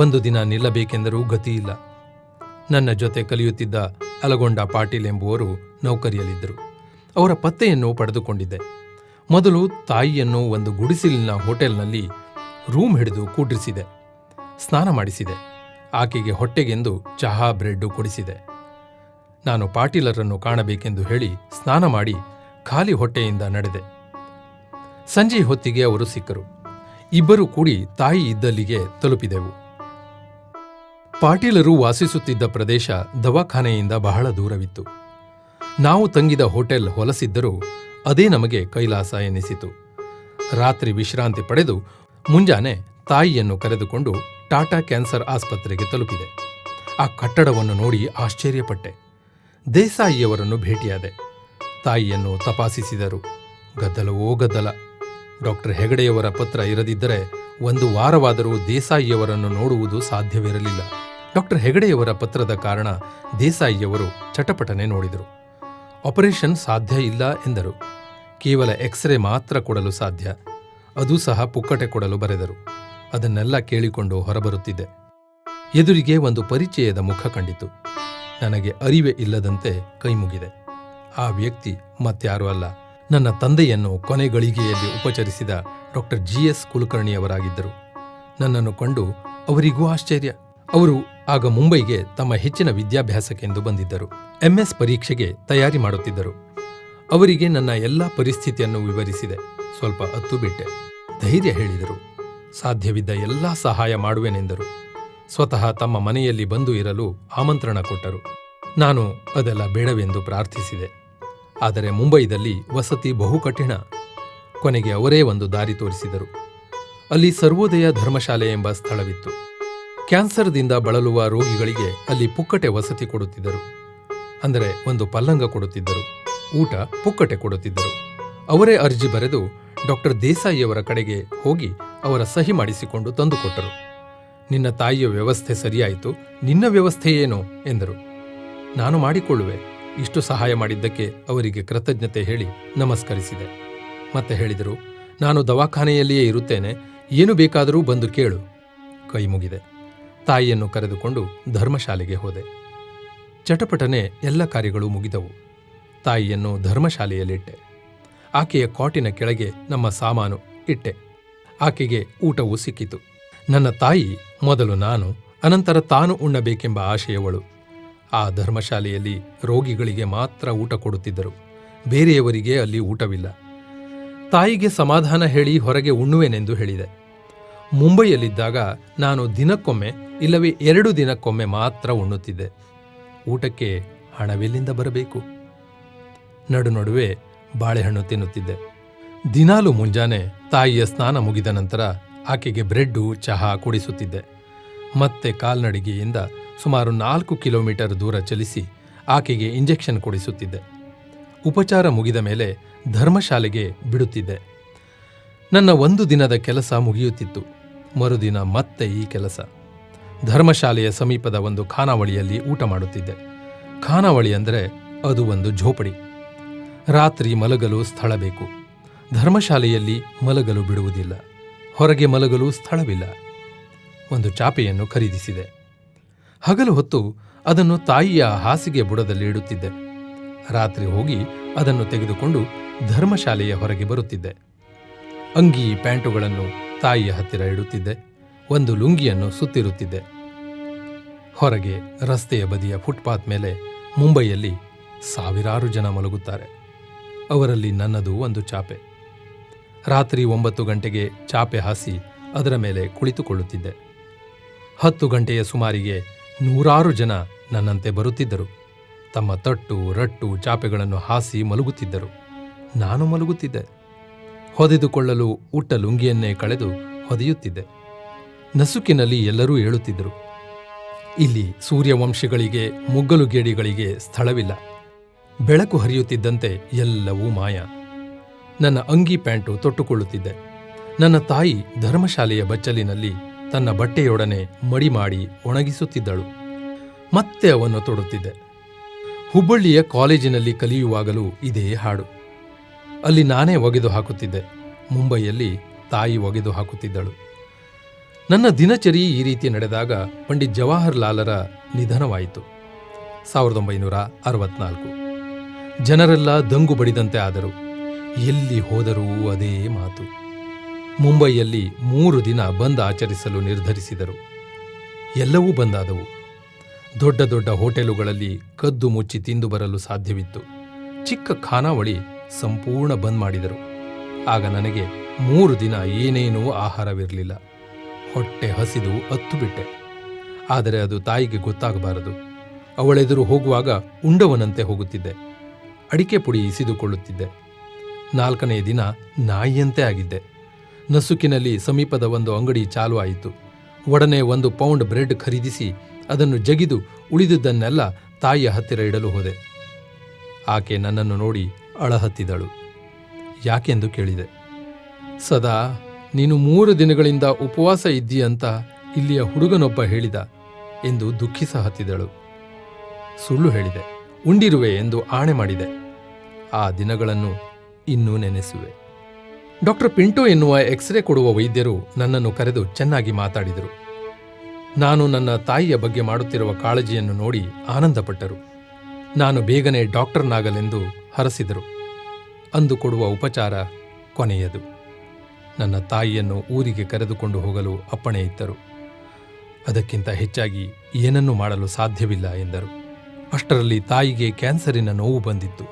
ಒಂದು ದಿನ ನಿಲ್ಲಬೇಕೆಂದರೂ ಗತಿಯಿಲ್ಲ. ನನ್ನ ಜೊತೆ ಕಲಿಯುತ್ತಿದ್ದ ಅಲಗೊಂಡ ಪಾಟೀಲ್ ಎಂಬುವರು ನೌಕರಿಯಲ್ಲಿದ್ದರು. ಅವರ ಪತ್ತೆಯನ್ನು ಪಡೆದುಕೊಂಡಿದ್ದೆ. ಮೊದಲು ತಾಯಿಯನ್ನು ಒಂದು ಗುಡಿಸಿಲಿನ ಹೋಟೆಲ್ನಲ್ಲಿ ರೂಮ್ ಹಿಡಿದು ಕೂಡ್ರಿಸಿದೆ. ಸ್ನಾನ ಮಾಡಿಸಿದೆ. ಆಕೆಗೆ ಹೊಟ್ಟೆಗೆಂದು ಚಹಾ ಬ್ರೆಡ್ಡು ಕೊಡಿಸಿದೆ. ನಾನು ಪಾಟೀಲರನ್ನು ಕಾಣಬೇಕೆಂದು ಹೇಳಿ ಸ್ನಾನ ಮಾಡಿ ಖಾಲಿ ಹೊಟ್ಟೆಯಿಂದ ನಡೆದೆ. ಸಂಜೆ ಹೊತ್ತಿಗೆ ಅವರು ಸಿಕ್ಕರು. ಇಬ್ಬರೂ ಕೂಡಿ ತಾಯಿ ಇದ್ದಲ್ಲಿಗೆ ತಲುಪಿದೆವು. ಪಾಟೀಲರು ವಾಸಿಸುತ್ತಿದ್ದ ಪ್ರದೇಶ ದವಾಖಾನೆಯಿಂದ ಬಹಳ ದೂರವಿತ್ತು. ನಾವು ತಂಗಿದ ಹೋಟೆಲ್ ಹೊಲಸಿದ್ದರೂ ಅದೇ ನಮಗೆ ಕೈಲಾಸ ಎನಿಸಿತು. ರಾತ್ರಿ ವಿಶ್ರಾಂತಿ ಪಡೆದು ಮುಂಜಾನೆ ತಾಯಿಯನ್ನು ಕರೆದುಕೊಂಡು ಟಾಟಾ ಕ್ಯಾನ್ಸರ್ ಆಸ್ಪತ್ರೆಗೆ ತಲುಪಿದೆ. ಆ ಕಟ್ಟಡವನ್ನು ನೋಡಿ ಆಶ್ಚರ್ಯಪಟ್ಟೆ. ದೇಸಾಯಿಯವರನ್ನು ಭೇಟಿಯಾದೆ. ತಾಯಿಯನ್ನು ತಪಾಸಿಸಿದರು. ಗದ್ದಲವೋ ಗದ್ದಲ. ಡಾಕ್ಟರ್ ಹೆಗಡೆಯವರ ಪತ್ರ ಇರದಿದ್ದರೆ ಒಂದು ವಾರವಾದರೂ ದೇಸಾಯಿಯವರನ್ನು ನೋಡುವುದು ಸಾಧ್ಯವಿರಲಿಲ್ಲ. ಡಾಕ್ಟರ್ ಹೆಗಡೆಯವರ ಪತ್ರದ ಕಾರಣ ದೇಸಾಯಿಯವರು ಚಟಪಟನೆ ನೋಡಿದರು. ಆಪರೇಷನ್ ಸಾಧ್ಯ ಇಲ್ಲ ಎಂದರು. ಕೇವಲ ಎಕ್ಸ್ರೇ ಮಾತ್ರ ಕೊಡಲು ಸಾಧ್ಯ, ಅದೂ ಸಹ ಪುಕ್ಕಟೆ ಕೊಡಲು ಬರೆದರು. ಅದನ್ನೆಲ್ಲ ಕೇಳಿಕೊಂಡು ಹೊರಬರುತ್ತಿದ್ದೆ. ಎದುರಿಗೆ ಒಂದು ಪರಿಚಯದ ಮುಖ ಕಂಡಿತು. ನನಗೆ ಅರಿವೇ ಇಲ್ಲದಂತೆ ಕೈಮುಗಿದೆ. ಆ ವ್ಯಕ್ತಿ ಮತ್ಯಾರೂ ಅಲ್ಲ, ನನ್ನ ತಂದೆಯನ್ನು ಕೊನೆಗಳಿಗೆಯಲ್ಲಿ ಉಪಚರಿಸಿದ ಡಾಕ್ಟರ್ GS ಕುಲಕರ್ಣಿಯವರಾಗಿದ್ದರು. ನನ್ನನ್ನು ಕಂಡು ಅವರಿಗೂ ಆಶ್ಚರ್ಯ. ಅವರು ಆಗ ಮುಂಬೈಗೆ ತಮ್ಮ ಹೆಚ್ಚಿನ ವಿದ್ಯಾಭ್ಯಾಸಕ್ಕೆಂದು ಬಂದಿದ್ದರು. MS ಪರೀಕ್ಷೆಗೆ ತಯಾರಿ ಮಾಡುತ್ತಿದ್ದರು. ಅವರಿಗೆ ನನ್ನ ಎಲ್ಲ ಪರಿಸ್ಥಿತಿಯನ್ನು ವಿವರಿಸಿದೆ. ಸ್ವಲ್ಪ ಅತ್ತು ಬಿಟ್ಟೆ. ಧೈರ್ಯ ಹೇಳಿದರು. ಸಾಧ್ಯವಿದ್ದ ಎಲ್ಲ ಸಹಾಯ ಮಾಡುವೆನೆಂದರು. ಸ್ವತಃ ತಮ್ಮ ಮನೆಯಲ್ಲಿ ಬಂದು ಇರಲು ಆಮಂತ್ರಣ ಕೊಟ್ಟರು. ನಾನು ಅದೆಲ್ಲ ಬೇಡವೆಂದು ಪ್ರಾರ್ಥಿಸಿದೆ. ಆದರೆ ಮುಂಬೈದಲ್ಲಿ ವಸತಿ ಬಹು ಕಠಿಣ. ಕೊನೆಗೆ ಅವರೇ ಒಂದು ದಾರಿ ತೋರಿಸಿದರು. ಅಲ್ಲಿ ಸರ್ವೋದಯ ಧರ್ಮಶಾಲೆ ಎಂಬ ಸ್ಥಳವಿತ್ತು. ಕ್ಯಾನ್ಸರ್ದಿಂದ ಬಳಲುವ ರೋಗಿಗಳಿಗೆ ಅಲ್ಲಿ ಪುಕ್ಕಟೆ ವಸತಿ ಕೊಡುತ್ತಿದ್ದರು. ಅಂದರೆ ಒಂದು ಪಲ್ಲಂಗ ಕೊಡುತ್ತಿದ್ದರು, ಊಟ ಪುಕ್ಕಟೆ ಕೊಡುತ್ತಿದ್ದರು. ಅವರೇ ಅರ್ಜಿ ಬರೆದು ಡಾಕ್ಟರ್ ದೇಸಾಯಿಯವರ ಕಡೆಗೆ ಹೋಗಿ ಅವರ ಸಹಿ ಮಾಡಿಸಿಕೊಂಡು ತಂದುಕೊಟ್ಟರು. ನಿನ್ನ ತಾಯಿಯ ವ್ಯವಸ್ಥೆ ಸರಿಯಾಯಿತು, ನಿನ್ನ ವ್ಯವಸ್ಥೆ ಏನು ಎಂದರು. ನಾನು ಮಾಡಿಕೊಳ್ಳುವೆ. ಇಷ್ಟು ಸಹಾಯ ಮಾಡಿದ್ದಕ್ಕೆ ಅವರಿಗೆ ಕೃತಜ್ಞತೆ ಹೇಳಿ ನಮಸ್ಕರಿಸಿದೆ. ಮತ್ತೆ ಹೇಳಿದರು, ನಾನು ದವಾಖಾನೆಯಲ್ಲಿಯೇ ಇರುತ್ತೇನೆ, ಏನು ಬೇಕಾದರೂ ಬಂದು ಕೇಳು. ಕೈ ಮುಗಿದೆ. ತಾಯಿಯನ್ನು ಕರೆದುಕೊಂಡು ಧರ್ಮಶಾಲೆಗೆ ಹೋದೆ. ಚಟಪಟನೆ ಎಲ್ಲ ಕಾರ್ಯಗಳು ಮುಗಿದವು. ತಾಯಿಯನ್ನು ಧರ್ಮಶಾಲೆಯಲ್ಲಿಟ್ಟೆ. ಆಕೆಯ ಕಾಟಿನ ಕೆಳಗೆ ನಮ್ಮ ಸಾಮಾನು ಇಟ್ಟೆ. ಆಕೆಗೆ ಊಟವೂ ಸಿಕ್ಕಿತು. ನನ್ನ ತಾಯಿ ಮೊದಲು ನಾನು, ಅನಂತರ ತಾನು ಉಣ್ಣಬೇಕೆಂಬ ಆಶಯವಳು. ಆ ಧರ್ಮಶಾಲೆಯಲ್ಲಿ ರೋಗಿಗಳಿಗೆ ಮಾತ್ರ ಊಟ ಕೊಡುತ್ತಿದ್ದರು. ಬೇರೆಯವರಿಗೆ ಅಲ್ಲಿ ಊಟವಿಲ್ಲ. ತಾಯಿಗೆ ಸಮಾಧಾನ ಹೇಳಿ ಹೊರಗೆ ಉಣ್ಣುವೆನೆಂದು ಹೇಳಿದೆ. ಮುಂಬೈಯಲ್ಲಿದ್ದಾಗ ನಾನು ದಿನಕ್ಕೊಮ್ಮೆ ಇಲ್ಲವೇ 2 ದಿನಕ್ಕೊಮ್ಮೆ ಮಾತ್ರ ಉಣ್ಣುತ್ತಿದ್ದೆ. ಊಟಕ್ಕೆ ಹಣವೆಲ್ಲಿಂದ ಬರಬೇಕು? ನಡುವೆ ಬಾಳೆಹಣ್ಣು ತಿನ್ನುತ್ತಿದ್ದೆ. ದಿನಾಲು ಮುಂಜಾನೆ ತಾಯಿಯ ಸ್ನಾನ ಮುಗಿದ ನಂತರ ಆಕೆಗೆ ಬ್ರೆಡ್ಡು ಚಹಾ ಕುಡಿಸುತ್ತಿದ್ದೆ. ಮತ್ತೆ ಕಾಲ್ನಡಿಗೆಯಿಂದ ಸುಮಾರು 4 ಕಿಲೋಮೀಟರ್ ದೂರ ಚಲಿಸಿ ಆಕೆಗೆ ಇಂಜೆಕ್ಷನ್ ಕೊಡಿಸುತ್ತಿದ್ದೆ. ಉಪಚಾರ ಮುಗಿದ ಮೇಲೆ ಧರ್ಮಶಾಲೆಗೆ ಬಿಡುತ್ತಿದ್ದೆ. ನನ್ನ 1 ದಿನದ ಕೆಲಸ ಮುಗಿಯುತ್ತಿತ್ತು. ಮರುದಿನ ಮತ್ತೆ ಈ ಕೆಲಸ. ಧರ್ಮಶಾಲೆಯ ಸಮೀಪದ ಒಂದು ಖಾನಾವಳಿಯಲ್ಲಿ ಊಟ ಮಾಡುತ್ತಿದ್ದೆ. ಖಾನಾವಳಿ ಅಂದರೆ ಅದು ಒಂದು ಝೋಪಡಿ. ರಾತ್ರಿ ಮಲಗಲು ಸ್ಥಳ ಬೇಕು. ಧರ್ಮಶಾಲೆಯಲ್ಲಿ ಮಲಗಲು ಬಿಡುವುದಿಲ್ಲ. ಹೊರಗೆ ಮಲಗಲು ಸ್ಥಳವಿಲ್ಲ. ಒಂದು ಚಾಪೆಯನ್ನು ಖರೀದಿಸಿದೆ. ಹಗಲು ಹೊತ್ತು ಅದನ್ನು ತಾಯಿಯ ಹಾಸಿಗೆ ಬುಡದಲ್ಲಿ ಇಡುತ್ತಿದ್ದೆ. ರಾತ್ರಿ ಹೋಗಿ ಅದನ್ನು ತೆಗೆದುಕೊಂಡು ಧರ್ಮಶಾಲೆಯ ಹೊರಗೆ ಬರುತ್ತಿದ್ದೆ. ಅಂಗಿ ಪ್ಯಾಂಟುಗಳನ್ನು ತಾಯಿಯ ಹತ್ತಿರ ಇಡುತ್ತಿದ್ದೆ. ಒಂದು ಲುಂಗಿಯನ್ನು ಸುತ್ತಿರುತ್ತಿದ್ದೆ. ಹೊರಗೆ ರಸ್ತೆಯ ಬದಿಯ ಫುಟ್ಪಾತ್ ಮೇಲೆ ಮುಂಬೈಯಲ್ಲಿ ಸಾವಿರಾರು ಜನ ಮಲಗುತ್ತಾರೆ. ಅವರಲ್ಲಿ ನನ್ನದು ಒಂದು ಚಾಪೆ. ರಾತ್ರಿ 9 ಗಂಟೆಗೆ ಚಾಪೆ ಹಾಸಿ ಅದರ ಮೇಲೆ ಕುಳಿತುಕೊಳ್ಳುತ್ತಿದ್ದೆ. 10 ಗಂಟೆಯ ಸುಮಾರಿಗೆ ನೂರಾರು ಜನ ನನ್ನಂತೆ ಬರುತ್ತಿದ್ದರು. ತಮ್ಮ ತಟ್ಟು ರಟ್ಟು ಚಾಪೆಗಳನ್ನು ಹಾಸಿ ಮಲಗುತ್ತಿದ್ದರು. ನಾನು ಮಲಗುತ್ತಿದ್ದೆ. ಹೊದೆದುಕೊಳ್ಳಲು ಉಟ್ಟ ಲುಂಗಿಯನ್ನೇ ಕಳೆದು ಹೊದೆಯುತ್ತಿದ್ದೆ. ನಸುಕಿನಲ್ಲಿ ಎಲ್ಲರೂ ಹೇಳುತ್ತಿದ್ದರು, ಇಲ್ಲಿ ಸೂರ್ಯವಂಶಿಗಳಿಗೆ ಮುಗ್ಗಲುಗೇಡಿಗಳಿಗೆ ಸ್ಥಳವಿಲ್ಲ. ಬೆಳಕು ಹರಿಯುತ್ತಿದ್ದಂತೆ ಎಲ್ಲವೂ ಮಾಯ. ನನ್ನ ಅಂಗಿ ಪ್ಯಾಂಟು ತೊಟ್ಟುಕೊಳ್ಳುತ್ತಿದ್ದೆ. ನನ್ನ ತಾಯಿ ಧರ್ಮಶಾಲೆಯ ಬಚ್ಚಲಿನಲ್ಲಿ ತನ್ನ ಬಟ್ಟೆಯೊಡನೆ ಮಡಿ ಮಾಡಿ ಒಣಗಿಸುತ್ತಿದ್ದಳು. ಮತ್ತೆ ಅವನ್ನು ತೊಡುತ್ತಿದ್ದೆ. ಹುಬ್ಬಳ್ಳಿಯ ಕಾಲೇಜಿನಲ್ಲಿ ಕಲಿಯುವಾಗಲೂ ಇದೇ ಹಾಡು. ಅಲ್ಲಿ ನಾನೇ ಒಗೆದು ಹಾಕುತ್ತಿದ್ದೆ. ಮುಂಬೈಯಲ್ಲಿ ತಾಯಿ ಒಗೆದು ಹಾಕುತ್ತಿದ್ದಳು. ನನ್ನ ದಿನಚರಿ ಈ ರೀತಿ ನಡೆದಾಗ ಪಂಡಿತ್ ಜವಾಹರ್ಲಾಲರ ನಿಧನವಾಯಿತು. 1964. ಜನರೆಲ್ಲ ದಂಗು ಬಡಿದಂತೆ ಆದರು. ಎಲ್ಲಿ ಹೋದರೂ ಅದೇ ಮಾತು. ಮುಂಬೈಯಲ್ಲಿ 3 ದಿನ ಬಂದ್ ಆಚರಿಸಲು ನಿರ್ಧರಿಸಿದರು. ಎಲ್ಲವೂ ಬಂದಾದವು. ದೊಡ್ಡ ದೊಡ್ಡ ಹೋಟೆಲುಗಳಲ್ಲಿ ಕದ್ದು ಮುಚ್ಚಿ ತಿಂದು ಬರಲು ಸಾಧ್ಯವಿತ್ತು. ಚಿಕ್ಕ ಖಾನಾವಳಿ ಸಂಪೂರ್ಣ ಬಂದ್ ಮಾಡಿದರು. ಆಗ ನನಗೆ 3 ದಿನ ಏನೇನೂ ಆಹಾರವಿರಲಿಲ್ಲ. ಹೊಟ್ಟೆ ಹಸಿದು ಅತ್ತು ಬಿಟ್ಟೆ. ಆದರೆ ಅದು ತಾಯಿಗೆ ಗೊತ್ತಾಗಬಾರದು. ಅವಳೆದುರು ಹೋಗುವಾಗ ಉಂಡವನಂತೆ ಹೋಗುತ್ತಿದ್ದೆ. ಅಡಿಕೆ ಪುಡಿ ಇಸಿದುಕೊಳ್ಳುತ್ತಿದ್ದೆ. 4ನೇ ದಿನ ನಾಯಿಯಂತೆ ಆಗಿದ್ದೆ. ನಸುಕಿನಲ್ಲಿ ಸಮೀಪದ ಒಂದು ಅಂಗಡಿ ಚಾಲು ಆಯಿತು. ಒಡನೆ 1 ಪೌಂಡ್ ಬ್ರೆಡ್ ಖರೀದಿಸಿ ಅದನ್ನು ಜಗಿದು ಉಳಿದುದನ್ನೆಲ್ಲ ತಾಯಿಯ ಹತ್ತಿರ ಇಡಲು ಹೋದೆ. ಆಕೆ ನನ್ನನ್ನು ನೋಡಿ ಅಳಹತ್ತಿದಳು. ಯಾಕೆಂದು ಕೇಳಿದೆ. ಸದಾ ನೀನು 3 ದಿನಗಳಿಂದ ಉಪವಾಸ ಇದ್ದೀಯಂತ ಇಲ್ಲಿಯ ಹುಡುಗನೊಬ್ಬ ಹೇಳಿದ ಎಂದು ದುಃಖಿಸ ಹತ್ತಿದಳು. ಸುಳ್ಳು ಹೇಳಿದೆ. ಉಂಡಿರುವೆ ಎಂದು ಆಣೆ ಮಾಡಿದೆ. ಆ ದಿನಗಳನ್ನು ಇನ್ನೂ ನೆನೆಸುವೆ. ಡಾಕ್ಟರ್ ಪಿಂಟೋ ಎನ್ನುವ ಎಕ್ಸ್ರೇ ಕೊಡುವ ವೈದ್ಯರು ನನ್ನನ್ನು ಕರೆದು ಚೆನ್ನಾಗಿ ಮಾತಾಡಿದರು. ನಾನು ನನ್ನ ತಾಯಿಯ ಬಗ್ಗೆ ಮಾಡುತ್ತಿರುವ ಕಾಳಜಿಯನ್ನು ನೋಡಿ ಆನಂದಪಟ್ಟರು. ನಾನು ಬೇಗನೆ ಡಾಕ್ಟರ್ನಾಗಲೆಂದು ಹರಸಿದರು. ಅಂದು ಕೊಡುವ ಉಪಚಾರ ಕೊನೆಯದು. ನನ್ನ ತಾಯಿಯನ್ನು ಊರಿಗೆ ಕರೆದುಕೊಂಡು ಹೋಗಲು ಅಪ್ಪಣೆ ಇತ್ತರು. ಅದಕ್ಕಿಂತ ಹೆಚ್ಚಾಗಿ ಏನನ್ನೂ ಮಾಡಲು ಸಾಧ್ಯವಿಲ್ಲ ಎಂದರು. ಅಷ್ಟರಲ್ಲಿ ತಾಯಿಗೆ ಕ್ಯಾನ್ಸರಿನ ನೋವು ಬಂದಿತ್ತು.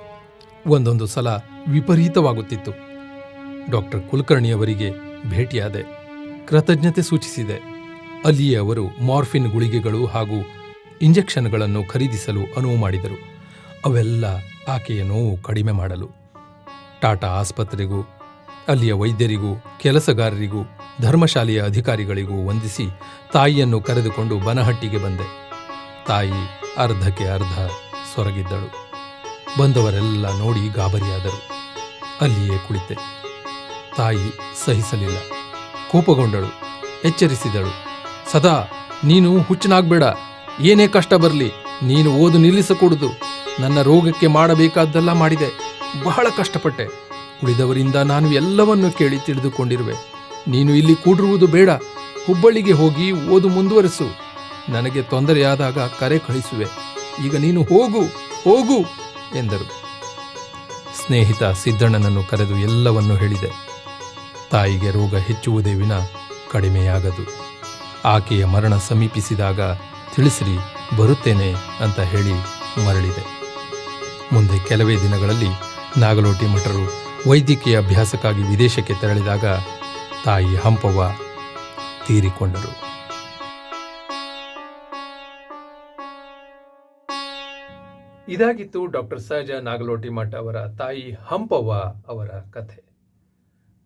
ಒಂದೊಂದು ಸಲ ವಿಪರೀತವಾಗುತ್ತಿತ್ತು. ಡಾಕ್ಟರ್ ಕುಲಕರ್ಣಿಯವರಿಗೆ ಭೇಟಿಯಾದೆ. ಕೃತಜ್ಞತೆ ಸೂಚಿಸಿದೆ. ಅಲ್ಲಿಯೇ ಅವರು ಮಾರ್ಫಿನ್ ಗುಳಿಗೆಗಳು ಹಾಗೂ ಇಂಜೆಕ್ಷನ್ಗಳನ್ನು ಖರೀದಿಸಲು ಅನುವು ಮಾಡಿದರು. ಅವೆಲ್ಲ ಆಕೆಯ ನೋವು ಕಡಿಮೆ ಮಾಡಲು. ಟಾಟಾ ಆಸ್ಪತ್ರೆಗೂ ಅಲ್ಲಿಯ ವೈದ್ಯರಿಗೂ ಕೆಲಸಗಾರರಿಗೂ ಧರ್ಮಶಾಲೆಯ ಅಧಿಕಾರಿಗಳಿಗೂ ವಂದಿಸಿ ತಾಯಿಯನ್ನು ಕರೆದುಕೊಂಡು ಬನಹಟ್ಟಿಗೆ ಬಂದೆ. ತಾಯಿ ಅರ್ಧಕ್ಕೆ ಅರ್ಧ ಸೊರಗಿದ್ದಳು. ಬಂದವರೆಲ್ಲ ನೋಡಿ ಗಾಬರಿಯಾದರು. ಅಲ್ಲಿಯೇ ಕುಳಿತೆ. ತಾಯಿ ಸಹಿಸಲಿಲ್ಲ. ಕೋಪಗೊಂಡಳು. ಎಚ್ಚರಿಸಿದಳು. ಸದಾ ನೀನು ಹುಚ್ಚನಾಗ್ಬೇಡ. ಏನೇ ಕಷ್ಟ ಬರಲಿ ನೀನು ಓದು ನಿಲ್ಲಿಸಕೂಡದು. ನನ್ನ ರೋಗಕ್ಕೆ ಮಾಡಬೇಕಾದ್ದೆಲ್ಲ ಮಾಡಿದೆ. ಬಹಳ ಕಷ್ಟಪಟ್ಟೆ. ಉಳಿದವರಿಂದ ನಾನು ಎಲ್ಲವನ್ನೂ ಕೇಳಿ ತಿಳಿದುಕೊಂಡಿರುವೆ. ನೀನು ಇಲ್ಲಿ ಕೂಡಿರುವುದು ಬೇಡ. ಹುಬ್ಬಳ್ಳಿಗೆ ಹೋಗಿ ಓದು ಮುಂದುವರೆಸು. ನನಗೆ ತೊಂದರೆಯಾದಾಗ ಕರೆ ಕಳಿಸುವೆ. ಈಗ ನೀನು ಹೋಗು ಹೋಗು ಎಂದರು. ಸ್ನೇಹಿತ ಸಿದ್ದಣ್ಣನನ್ನು ಕರೆದು ಎಲ್ಲವನ್ನೂ ಹೇಳಿದೆ. ತಾಯಿಗೆ ರೋಗ ಹೆಚ್ಚುವುದೇ ವಿನ ಕಡಿಮೆಯಾಗದು. ಆಕೆಯ ಮರಣ ಸಮೀಪಿಸಿದಾಗ ತಿಳಿಸಿರಿ ಬರುತ್ತೇನೆ ಅಂತ ಹೇಳಿ ಮರಳಿದೆ. ಮುಂದೆ ಕೆಲವೇ ದಿನಗಳಲ್ಲಿ ನಾಗಲೋಟಿ ಮಠರು ವೈದ್ಯಕೀಯ ಅಭ್ಯಾಸಕ್ಕಾಗಿ ವಿದೇಶಕ್ಕೆ ತೆರಳಿದಾಗ ತಾಯಿ ಹಂಪವ್ವ ತೀರಿಕೊಂಡರು. ಇದಾಗಿತ್ತು ಡಾಕ್ಟರ್ ಸಹಜ ನಾಗಲೋಟಿ ಮಠ ಅವರ ತಾಯಿ ಹಂಪವ್ವ ಅವರ ಕಥೆ.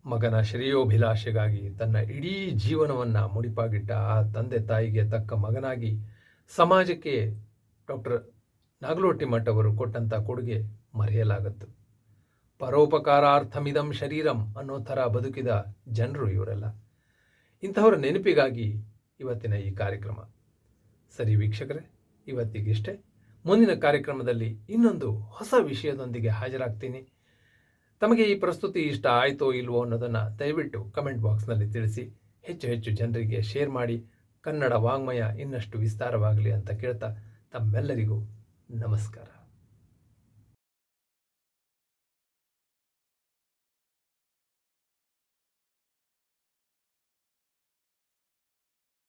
ಮಗನ ಶ್ರೇಯೋಭಿಲಾಷೆಗಾಗಿ ತನ್ನ ಇಡೀ ಜೀವನವನ್ನು ಮುಡಿಪಾಗಿಟ್ಟ ಆ ತಂದೆ ತಾಯಿಗೆ ತಕ್ಕ ಮಗನಾಗಿ ಸಮಾಜಕ್ಕೆ ಡಾಕ್ಟರ್ ನಾಗಲೋಟಿ ಮಠ ಅವರು ಕೊಟ್ಟಂಥ ಕೊಡುಗೆ ಮರೆಯಲಾಗತ್ತು. ಪರೋಪಕಾರಾರ್ಥಮಿದಂ ಶರೀರಂ ಅನ್ನೋ ಥರ ಬದುಕಿದ ಜನರು ಇವರೆಲ್ಲ. ಇಂತಹವರ ನೆನಪಿಗಾಗಿ ಇವತ್ತಿನ ಈ ಕಾರ್ಯಕ್ರಮ. ಸರಿ ವೀಕ್ಷಕರೇ, ಇವತ್ತಿಗಿಷ್ಟೇ. ಮುಂದಿನ ಕಾರ್ಯಕ್ರಮದಲ್ಲಿ ಇನ್ನೊಂದು ಹೊಸ ವಿಷಯದೊಂದಿಗೆ ಹಾಜರಾಗ್ತೀನಿ. ತಮಗೆ ಈ ಪ್ರಸ್ತುತಿ ಇಷ್ಟ ಆಯಿತೋ ಇಲ್ವೋ ಅನ್ನೋದನ್ನು ದಯವಿಟ್ಟು ಕಮೆಂಟ್ ಬಾಕ್ಸ್ನಲ್ಲಿ ತಿಳಿಸಿ. ಹೆಚ್ಚು ಹೆಚ್ಚು ಜನರಿಗೆ ಶೇರ್ ಮಾಡಿ. ಕನ್ನಡ ವಾಂಗ್ಮಯ ಇನ್ನಷ್ಟು ವಿಸ್ತಾರವಾಗಲಿ ಅಂತ ಕೇಳ್ತಾ ತಮ್ಮೆಲ್ಲರಿಗೂ ನಮಸ್ಕಾರ.